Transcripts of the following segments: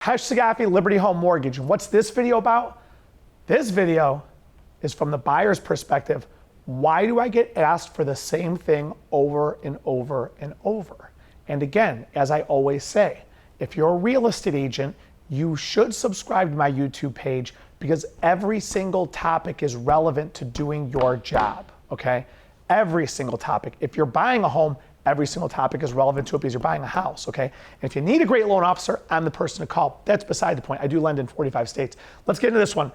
Khash Saghafi, Liberty Home Mortgage. And what's this video about? This video is from the buyer's perspective. Why do I get asked for the same thing over and over and over? And again, as I always say, if you're a real estate agent, you should subscribe to my YouTube page because every single topic is relevant to doing your job, okay? Every single topic. If you're buying a home, every single topic is relevant to it because you're buying a house, okay? And if you need a great loan officer, I'm the person to call. That's beside the point. I do lend in 45 states. Let's get into this one.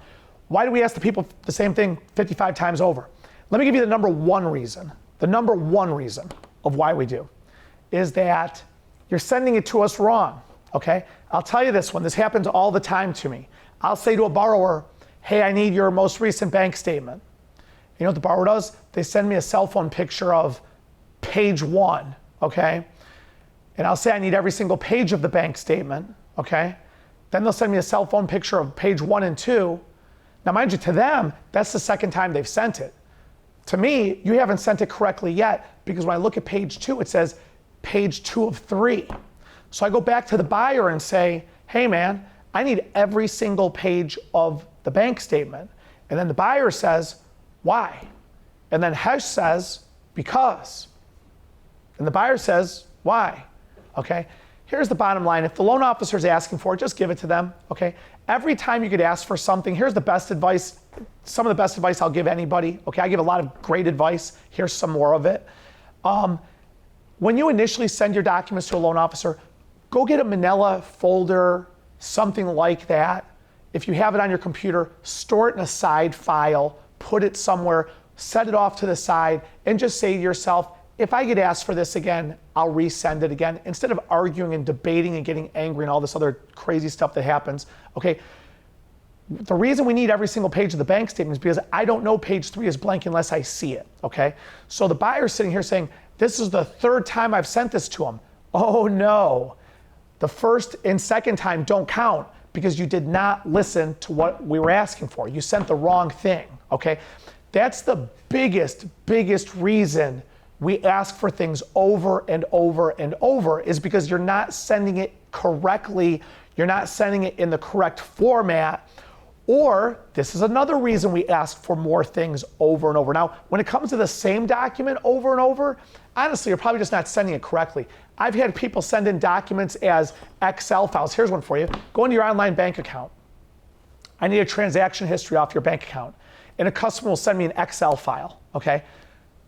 Why do we ask the people the same thing 55 times over? Let me give you the number one reason. The number one reason of why we do is that you're sending it to us wrong, okay? I'll tell you this one. This happens all the time to me. I'll say to a borrower, hey, I need your most recent bank statement. You know what the borrower does? They send me a cell phone picture of page 1, okay? And I'll say I need every single page of the bank statement, okay? Then they'll send me a cell phone picture of page 1 and 2. Now, mind you, to them, that's the second time they've sent it. To me, you haven't sent it correctly yet because when I look at page 2, it says page 2 of 3. So I go back to the buyer and say, hey man, I need every single page of the bank statement. And then the buyer says, why? And then Khash says, because. And the buyer says, why? Okay, here's the bottom line. If the loan officer is asking for it, just give it to them, okay? Every time you get asked for something, here's the best advice, some of the best advice I'll give anybody, okay? I give a lot of great advice. Here's some more of it. When you initially send your documents to a loan officer, go get a manila folder, something like that. If you have it on your computer, store it in a side file, put it somewhere, set it off to the side, and just say to yourself, if I get asked for this again, I'll resend it again. Instead of arguing and debating and getting angry and all this other crazy stuff that happens, okay? The reason we need every single page of the bank statement is because I don't know page 3 is blank unless I see it, okay? So the buyer's sitting here saying, this is the third time I've sent this to him. Oh no, the first and second time don't count because you did not listen to what we were asking for. You sent the wrong thing, okay? That's the biggest reason we ask for things over and over and over is because you're not sending it correctly, you're not sending it in the correct format, or this is another reason we ask for more things over and over. Now, when it comes to the same document over and over, honestly, you're probably just not sending it correctly. I've had people send in documents as Excel files. Here's one for you. Go into your online bank account. I need a transaction history off your bank account. And a customer will send me an Excel file, okay?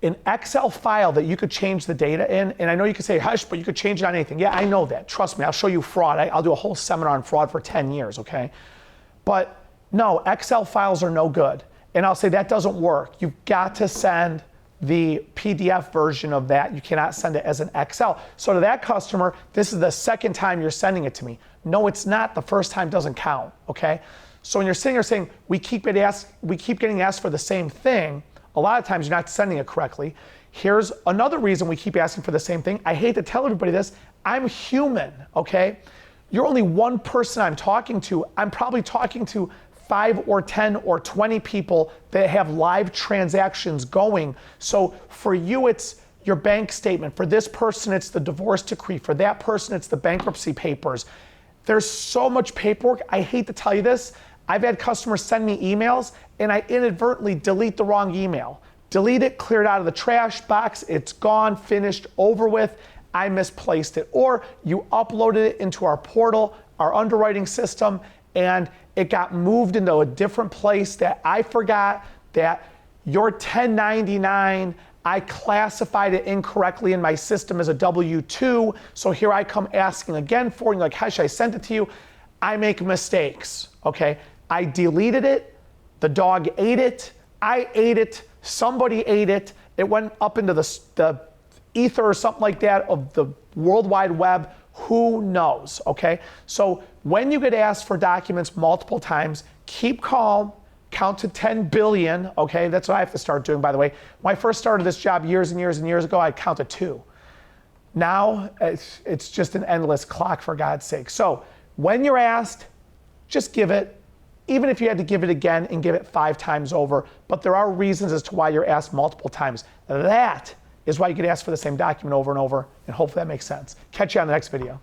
An Excel file that you could change the data in, and I know you could say, hush, but you could change it on anything. Yeah, I know that. Trust me, I'll show you fraud. I'll do a whole seminar on fraud for 10 years, okay? But no, Excel files are no good. And I'll say that doesn't work. You've got to send the PDF version of that. You cannot send it as an Excel. So to that customer, this is the second time you're sending it to me. No, it's not. The first time doesn't count, okay? So when you're sitting here saying, we keep getting asked for the same thing, a lot of times you're not sending it correctly. Here's another reason we keep asking for the same thing. I hate to tell everybody this. I'm human, okay? You're only one person I'm talking to. I'm probably talking to 5 or 10 or 20 people that have live transactions going. So for you, it's your bank statement. For this person, it's the divorce decree. For that person, it's the bankruptcy papers. There's so much paperwork. I hate to tell you this. I've had customers send me emails and I inadvertently delete the wrong email. Delete it, clear it out of the trash box, it's gone, finished, over with, I misplaced it. Or you uploaded it into our portal, our underwriting system, and it got moved into a different place that I forgot that your 1099, I classified it incorrectly in my system as a W-2, so here I come asking again for you, like, Khash, I sent it to you. I make mistakes, okay? I deleted it, the dog ate it, I ate it, somebody ate it, it went up into the ether or something like that of the World Wide Web, who knows, okay? So when you get asked for documents multiple times, keep calm, count to 10 billion, okay? That's what I have to start doing, by the way. When I first started this job years and years and years ago, I'd count to 2. Now, it's just an endless clock, for God's sake. So when you're asked, just give it, even if you had to give it again and give it 5 times over. But there are reasons as to why you're asked multiple times. That is why you get asked for the same document over and over, and hopefully that makes sense. Catch you on the next video.